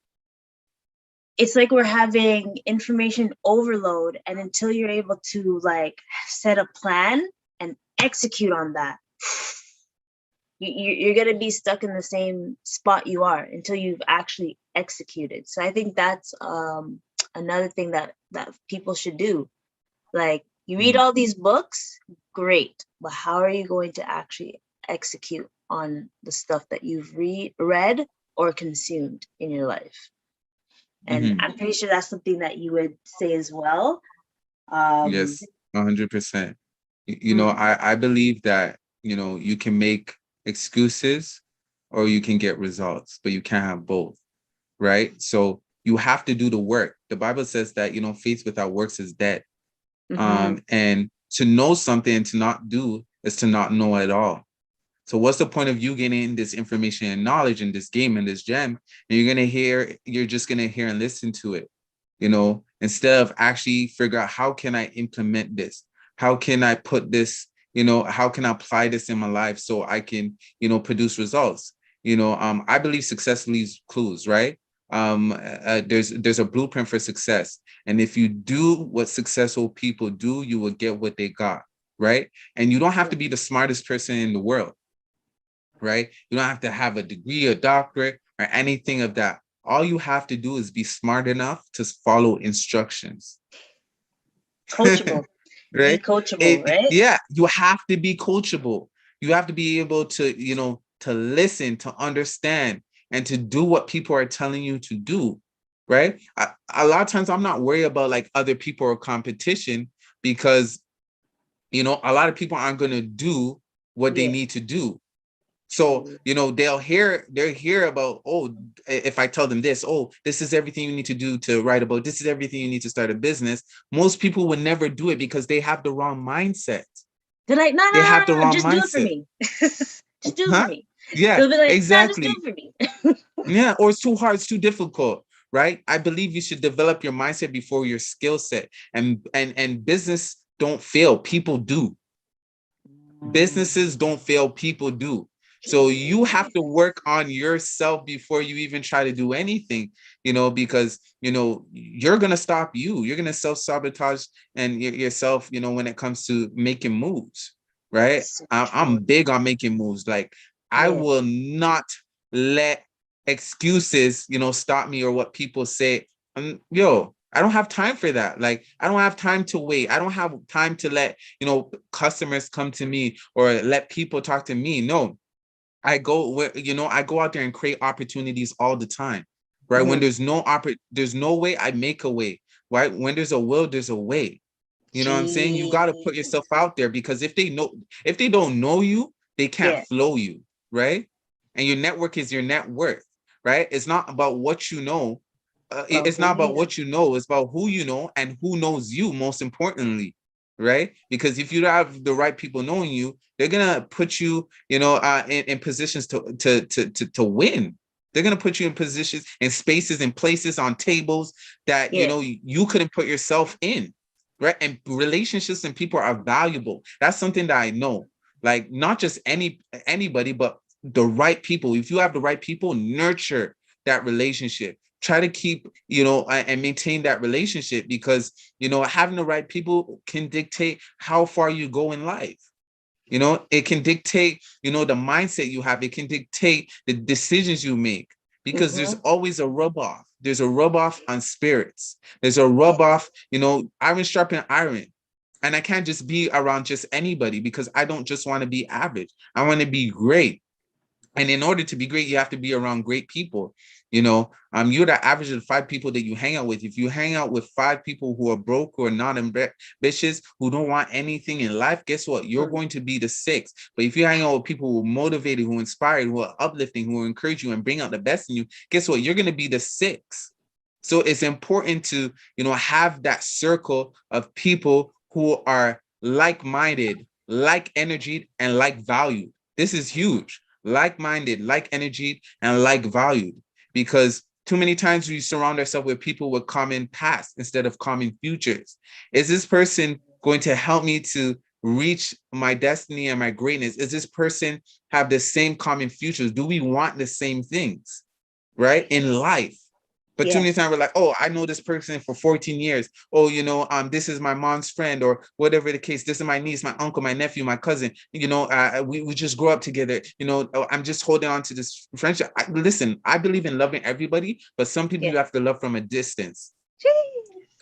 it's like we're having information overload, and until you're able to set a plan and execute on that, you're going to be stuck in the same spot you are until you've actually executed. So I think that's another thing that people should do. Like, you read all these books, great, but how are you going to actually execute on the stuff that you've read or consumed in your life? And I'm pretty sure that's something that you would say as well. Yes, 100%. You know, I believe that, you know, you can make excuses or you can get results, but you can't have both, right? So you have to do the work. The Bible says that, you know, faith without works is dead. And to know something and to not do is to not know at all. So what's the point of you getting this information and knowledge in this game and this gem? And you're just gonna hear and listen to it, you know, instead of actually figure out, how can I implement this? How can I put this, you know, how can I apply this in my life so I can, you know, produce results? You know, I believe success leaves clues, right? There's a blueprint for success. And if you do what successful people do, you will get what they got, right? And you don't have to be the smartest person in the world, right? You don't have to have a degree, a doctorate, or anything of that. All you have to do is be smart enough to follow instructions. Coachable. Be Right? coachable, right? Yeah, you have to be coachable. You have to be able to, you know, to listen, to understand, and to do what people are telling you to do, right? A lot of times I'm not worried about like other people or competition, because, you know, a lot of people aren't going to do what they need to do. So, you know, they'll hear about, oh, if I tell them this, oh, this is everything you need to do to write about, this is everything you need to start a business. Most people would never do it because they have the wrong mindset. They're like, no, They have the wrong just do it for mindset. me. Just do it for me. Yeah, They'll be like, no, just do exactly. it for me. Yeah, or it's too hard, it's too difficult, right? I believe you should develop your mindset before your skill set. And business don't fail, people do. Businesses don't fail, people do. So you have to work on yourself before you even try to do anything, you know, because, you know, you're going to stop you. You're going to self-sabotage and yourself, you know, when it comes to making moves, right? I'm big on making moves. Like, I will not let excuses, you know, stop me or what people say. Yo, I don't have time for that. Like, I don't have time to wait. I don't have time to let, you know, customers come to me or let people talk to me. No, I go, you know, I go out there and create opportunities all the time, right? When there's no way, I make a way, right? When there's a will, there's a way. You know what I'm saying? You got to put yourself out there, because if they don't know you, they can't flow you, right? And your network is your net worth, right? It's not about what you know. It's not about what you know. It's about who you know and who knows you, most importantly, right? Because if you have the right people knowing you, they're gonna put you, you know, in positions to win. They're gonna put you in positions, in spaces, in places, on tables that, you know, you couldn't put yourself in, right? And relationships and people are valuable. That's something that I know. Like, not just anybody, but the right people. If you have the right people, nurture that relationship. Try to keep, you know, and maintain that relationship, because, you know, having the right people can dictate how far you go in life. You know, it can dictate, you know, the mindset you have. It can dictate the decisions you make, because there's always a rub off. There's a rub off on spirits. There's a rub off, you know, iron sharpen iron. And I can't just be around just anybody, because I don't just want to be average. I want to be great. And in order to be great, you have to be around great people. You know, you're the average of the 5 people that you hang out with. If you hang out with 5 people who are broke, who are not ambitious, who don't want anything in life, guess what? You're going to be the 6th. But if you hang out with people who are motivated, who are inspired, who are uplifting, who will encourage you and bring out the best in you, guess what? You're going to be the 6th. So it's important to, you know, have that circle of people who are like-minded, like energy, and like valued. This is huge. Like-minded, like energy, and like valued. Because too many times we surround ourselves with people with common past instead of common futures. Is this person going to help me to reach my destiny and my greatness? Is this person have the same common futures? Do we want the same things, right, in life? But too many times we're like, oh, I know this person for 14 years. Oh, this is my mom's friend, or whatever the case. This is my niece, my uncle, my nephew, my cousin. We just grew up together. I'm just holding on to this friendship. Listen, I believe in loving everybody, but some people you have to love from a distance.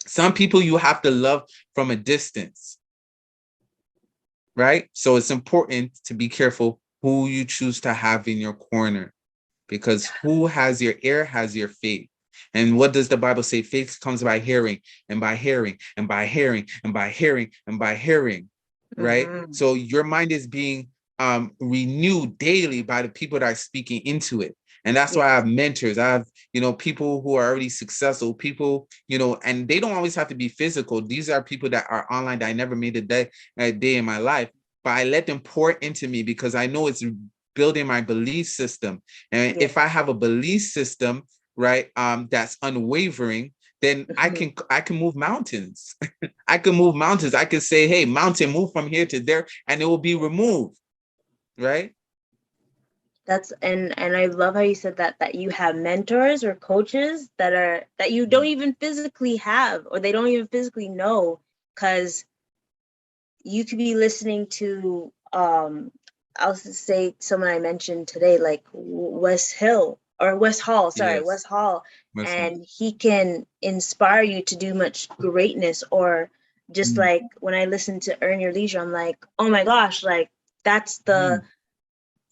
Some people you have to love from a distance. Right? So it's important to be careful who you choose to have in your corner, because who has your ear has your faith. And what does the Bible say? Faith comes by hearing, and by hearing, and by hearing, and by hearing, and by hearing, right? So your mind is being renewed daily by the people that are speaking into it. And that's why I have mentors. I have, people who are already successful, people, and they don't always have to be physical. These are people that are online that I never made a day in my life, but I let them pour into me because I know it's building my belief system. And if I have a belief system, right, that's unwavering, then I can move mountains. I can move mountains. I can say, hey, mountain, move from here to there, and it will be removed. Right? And I love how you said that you have mentors or coaches that you don't even physically have, or they don't even physically know, because you could be listening to I'll say someone I mentioned today, like West Hall, and he can inspire you to do much greatness. Or just like when I listen to Earn Your Leisure, I'm like, oh my gosh, like that's the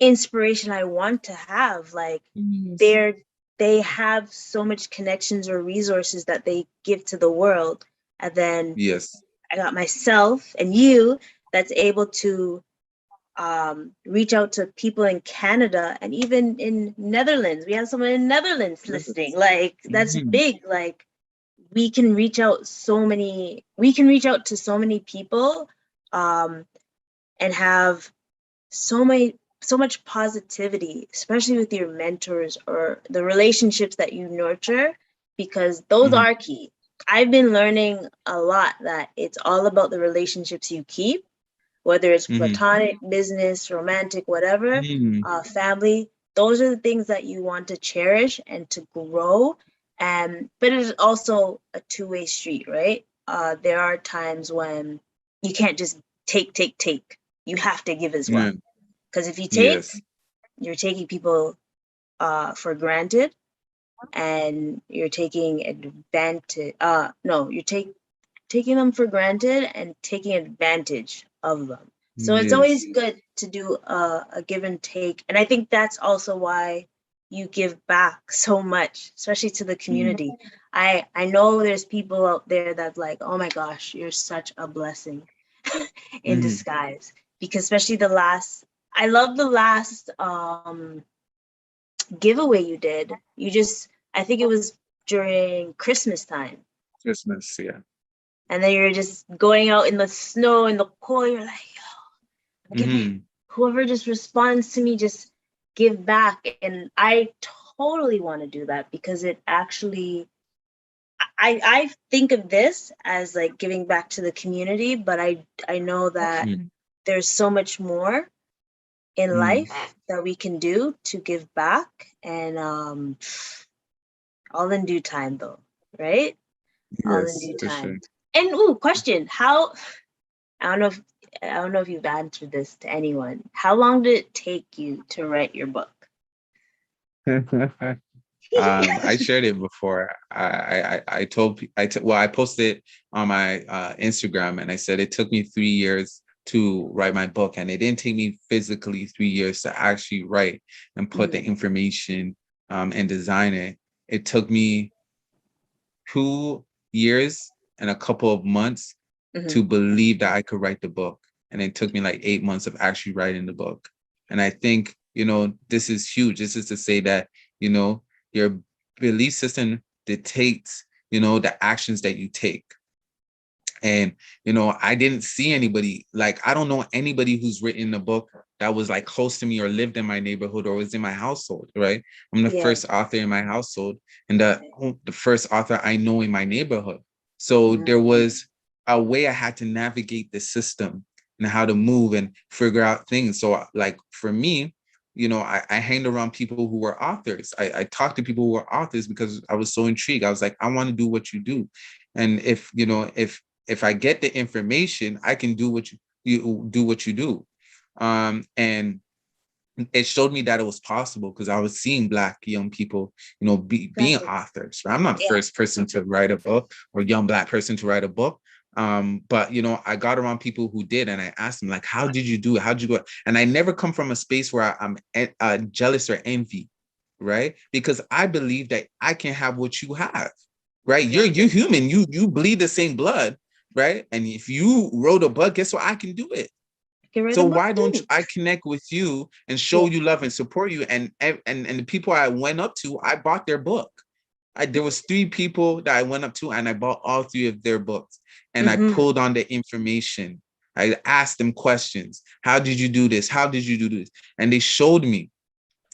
inspiration I want to have. Like they have so much connections or resources that they give to the world, and then I got myself and you that's able to reach out to people in Canada and even in Netherlands. We have someone in Netherlands listening. Like that's big. Like we can reach out to so many people, and have so much positivity, especially with your mentors or the relationships that you nurture, because those are key. I've been learning a lot that it's all about the relationships you keep, whether it's platonic, business, romantic, whatever, family. Those are the things that you want to cherish and to grow. But it is also a two-way street, right? There are times when you can't just take. You have to give as well. Because if you take, you're taking people for granted, and you're taking advantage. No, you're taking them for granted and taking advantage of them. So it's always good to do a give and take. And I think that's also why you give back so much, especially to the community. I know there's people out there that like, oh my gosh, you're such a blessing in disguise. Because especially I love the last giveaway you did. I think it was during Christmas time. Christmas, yeah. And then you're just going out in the snow, in the cold. You're like, yo, whoever just responds to me, just give back. And I totally want to do that, because it actually, I think of this as like giving back to the community, but I know that there's so much more in life that we can do to give back, and all in due time though, right? All in due time. Sure. And question, how, I don't know if you've answered this to anyone. How long did it take you to write your book? I shared it before. I posted it on my Instagram, and I said it took me 3 years to write my book, and it didn't take me physically 3 years to actually write and put the information and design it. It took me 2 years and a couple of months to believe that I could write the book. And it took me like 8 months of actually writing the book. And I think, this is huge. This is to say that, your belief system dictates, the actions that you take. And, I didn't see anybody, like, I don't know anybody who's written a book that was like close to me or lived in my neighborhood or was in my household, right? I'm the first author in my household, and the first author I know in my neighborhood. So there was a way I had to navigate the system and how to move and figure out things. So like for me, I hanged around people who were authors. I talked to people who were authors because I was so intrigued. I was like, I want to do what you do. And if I get the information, I can do what you do what you do. And it showed me that it was possible because I was seeing Black young people, being authors. Right? I'm not the first person to write a book or young Black person to write a book. But I got around people who did, and I asked them, like, how did you do it? How'd you go? And I never come from a space where I'm jealous or envy, right? Because I believe that I can have what you have, right? You're human. You bleed the same blood, right? And if you wrote a book, guess what? I can do it. So why don't I connect with you and show you love and support you? And the people I went up to, I bought their book. There was 3 people that I went up to, and I bought all 3 of their books. And I pulled on the information. I asked them questions. How did you do this? How did you do this? And they showed me,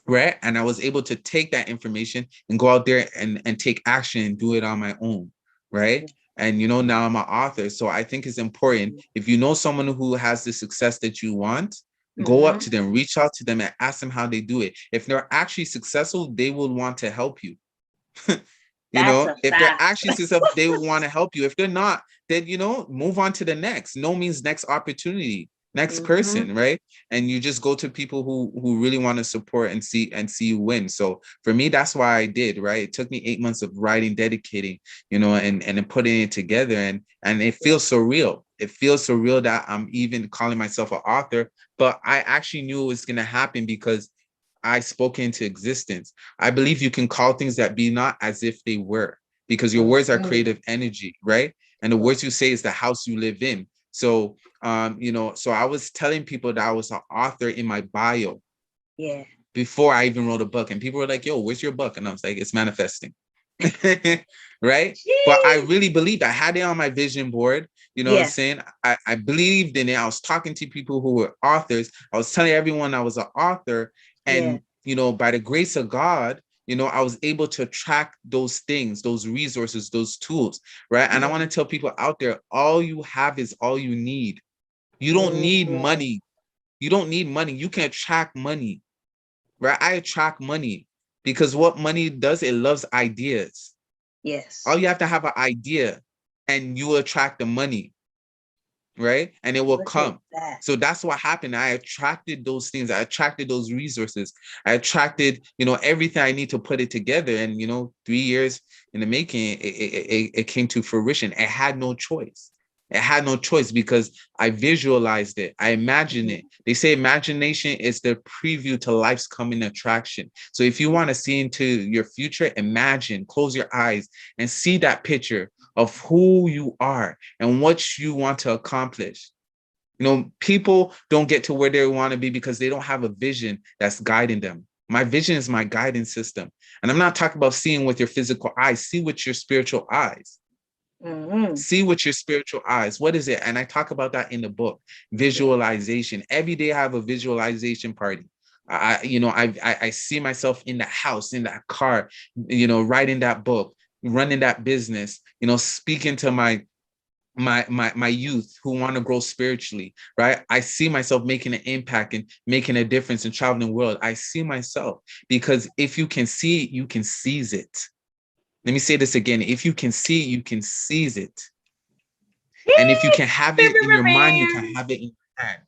right? And I was able to take that information and go out there and take action and do it on my own, right? And now I'm an author. So I think it's important, if you know someone who has the success that you want, go up to them, reach out to them, and ask them how they do it. If they're actually successful, they will want to help you. If they're actually successful, they will want to help you. If they're not, then move on to the next. No means next opportunity, next person, right? And you just go to people who really want to support and see you win. So for me, that's why I did, right? It took me 8 months of writing, dedicating, and then putting it together, and it feels surreal. It feels surreal that I'm even calling myself an author, but I actually knew it was going to happen because I spoke into existence. I believe you can call things that be not as if they were, because your words are creative energy, right? And the words you say is the house you live in. So, so I was telling people that I was an author in my bio. Yeah. Before I even wrote a book, and people were like, "Yo, where's your book?" And I was like, "It's manifesting." Right? Jeez. But I really believed. I had it on my vision board. You know what I'm saying? I believed in it. I was talking to people who were authors. I was telling everyone I was an author. And, by the grace of God, I was able to track those things, those resources, those tools, right? And I want to tell people out there, all you have is all you need. You don't need money. You don't need money. You can attract money, right? I attract money because what money does, it loves ideas. Yes. All you have to have an idea and you will attract the money, right? And it will come. So that's what happened. I attracted those things. I attracted those resources. I attracted, everything I need to put it together. And, 3 years in the making, it came to fruition. I had no choice. It had no choice because I visualized it. I imagined it. They say imagination is the preview to life's coming attraction. So if you want to see into your future, imagine, close your eyes and see that picture of who you are and what you want to accomplish. People don't get to where they want to be because they don't have a vision that's guiding them. My vision is my guidance system. And I'm not talking about seeing with your physical eyes. See with your spiritual eyes. See with your spiritual eyes. What is it? And I talk about that in the book. Visualization. Every day I have a visualization party. I see myself in that house, in that car, writing that book, running that business, speaking to my youth who want to grow spiritually, right? I see myself making an impact and making a difference and traveling the world. I see myself because if you can see it, you can seize it. Let me say this again. If you can see it, you can seize it. And if you can have it in your mind, you can have it in your hand.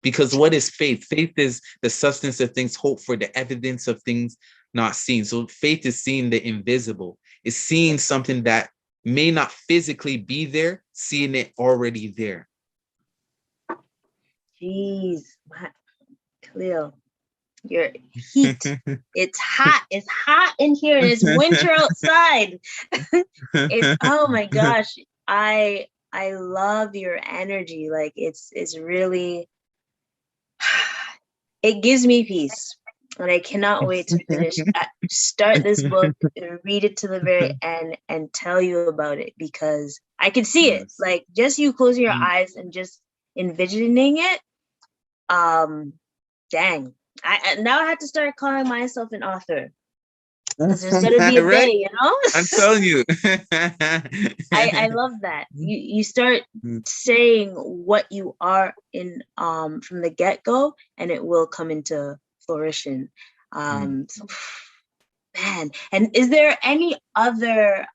Because what is faith? Faith is the substance of things hoped for, the evidence of things not seen. So faith is seeing the invisible. It's seeing something that may not physically be there, seeing it already there. Jeez, Khalil, your heat. It's hot. It's hot in here and it's winter outside. Oh my gosh. I love your energy. Like it's really, it gives me peace. And I cannot wait to finish, start this book, read it to the very end and tell you about it because I can see it. Like just you closing your eyes and just envisioning it. Dang. I now I have to start calling myself an author. Because there's gonna be a right? day, I'm telling you. I love that. You start saying what you are in from the get-go and it will come into flourishing. So, man, and is there any other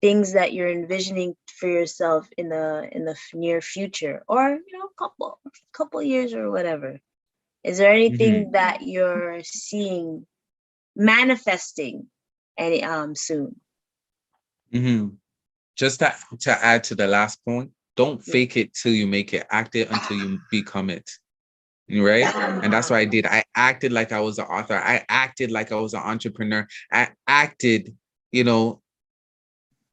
things that you're envisioning for yourself in the near future, or couple years or whatever? Is there anything that you're seeing manifesting any soon? Just to add to the last point, don't fake it till you make it. Act it until you become it. Right? And that's what I did. I acted like I was an author. I acted like I was an entrepreneur. I acted,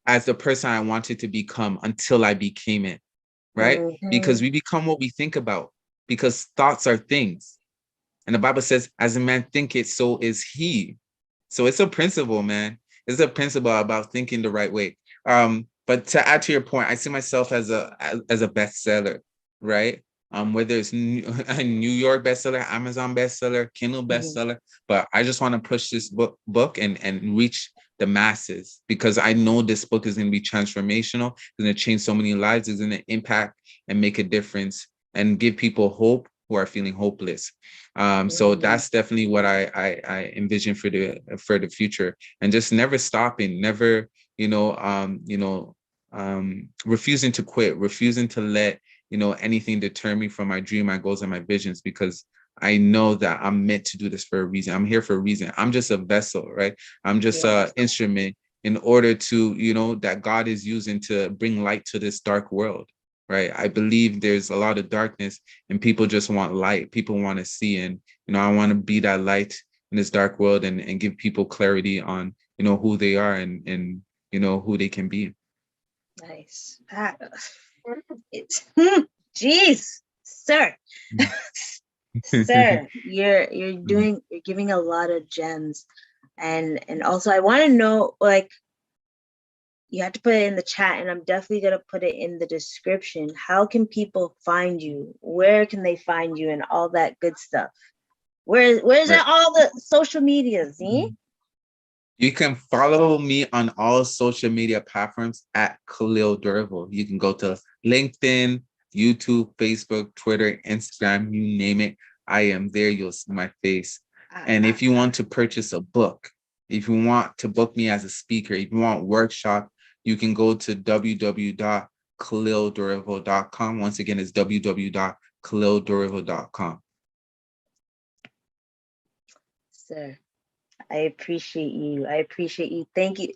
as the person I wanted to become until I became it. Right? Because we become what we think about, because thoughts are things. And the Bible says, as a man thinketh, so is he. So it's a principle, man. It's a principle about thinking the right way. But to add to your point, I see myself as a bestseller, right? Whether it's a New York bestseller, Amazon bestseller, Kindle bestseller, but I just want to push this book and reach the masses, because I know this book is going to be transformational. It's going to change so many lives. It's going to impact and make a difference and give people hope who are feeling hopeless. So that's definitely what I envision for the future, and just never stopping, never, refusing to quit, refusing to let, anything deter me from my dream, my goals, and my visions, because I know that I'm meant to do this for a reason. I'm here for a reason. I'm just a vessel, right? I'm just an instrument in order to, that God is using to bring light to this dark world, right? I believe there's a lot of darkness and people just want light. People want to see. And, I want to be that light in this dark world and give people clarity on, who they are and who they can be. Nice. Jeez, sir. Sir, you're giving a lot of gems. And also I want to know, like, you have to put it in the chat, and I'm definitely going to put it in the description. How can people find you? Where can they find you and all that good stuff? Where's all the social medias? You can follow me on all social media platforms at Khalil Dorival. You can go to LinkedIn, YouTube, Facebook, Twitter, Instagram, you name it. I am there. You'll see my face. And if you want to purchase a book, if you want to book me as a speaker, if you want workshop, you can go to www.KhalilDorival.com. Once again, it's www.KhalilDorival.com. Sir, I appreciate you. Thank you.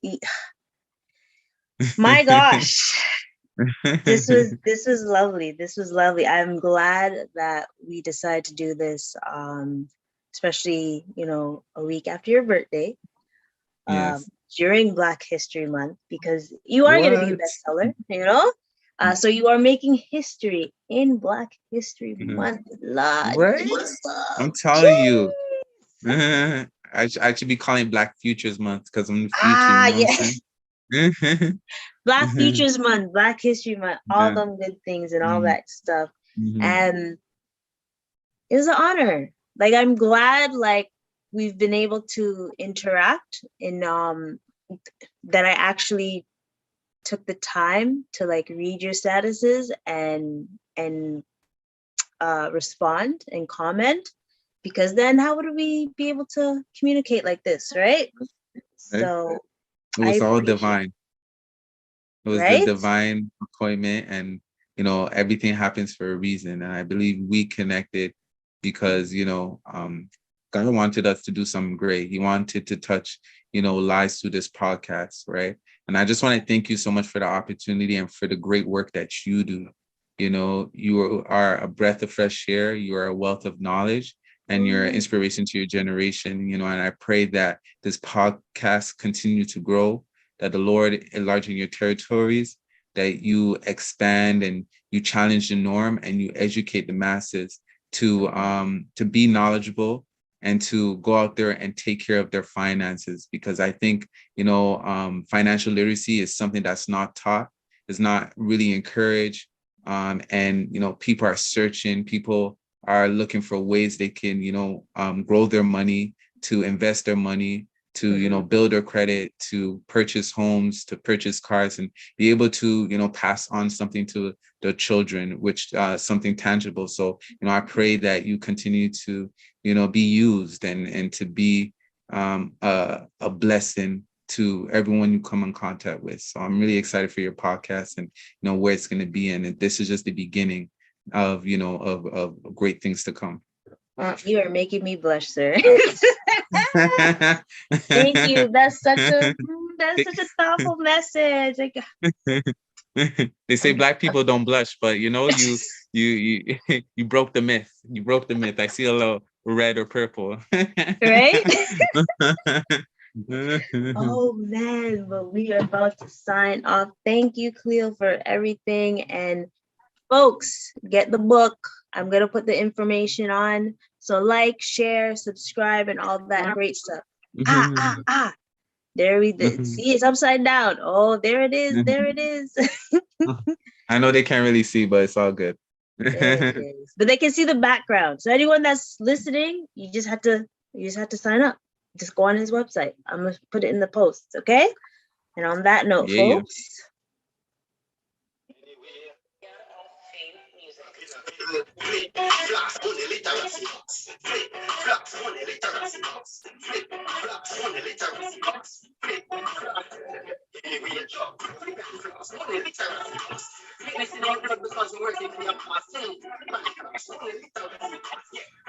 My gosh. This was lovely. This was lovely. I'm glad that we decided to do this, especially, a week after your birthday, during Black History Month, because you are going to be a bestseller, so you are making history in Black History Month. Right? I'm telling you. I should be calling Black Futures Month, because I'm the future. Black Futures Month, Black History Month, all them good things and all that stuff. And it was an honor. Like, I'm glad, like, we've been able to interact in that I actually took the time to, like, read your statuses and respond and comment, because then how would we be able to communicate like this, right? So it was all divine. It was the divine appointment, and everything happens for a reason. And I believe we connected because God wanted us to do something great. He wanted to touch lives through this podcast, right? And I just want to thank you so much for the opportunity and for the great work that you do. You are a breath of fresh air. You are a wealth of knowledge, and you're an inspiration to your generation. And I pray that this podcast continue to grow, that the Lord enlarging your territories, that you expand and you challenge the norm and you educate the masses to be knowledgeable and to go out there and take care of their finances. Because I think, financial literacy is something that's not taught, is not really encouraged. And people are searching, people are looking for ways they can, grow their money, to invest their money, to build their credit, to purchase homes, to purchase cars, and be able to pass on something to the children, which something tangible. So I pray that you continue to be used and to be a blessing to everyone you come in contact with. So I'm really excited for your podcast and where it's going to be, and this is just the beginning of of great things to come. You are making me blush, sir. Thank you. That's such a thoughtful message. Like, they say Black people don't blush, but you you broke the myth. You broke the myth. I see a little red or purple. Right? Oh man, but we are about to sign off. Thank you, Khalil, for everything. And folks, get the book. I'm gonna put the information on. So like, share, subscribe, and all that great stuff. There we did. See, it's upside down. Oh, there it is. There it is. I know they can't really see, but it's all good. There it is. But they can see the background. So anyone that's listening, you just have to sign up. Just go on his website. I'm gonna put it in the posts, okay? And on that note, folks.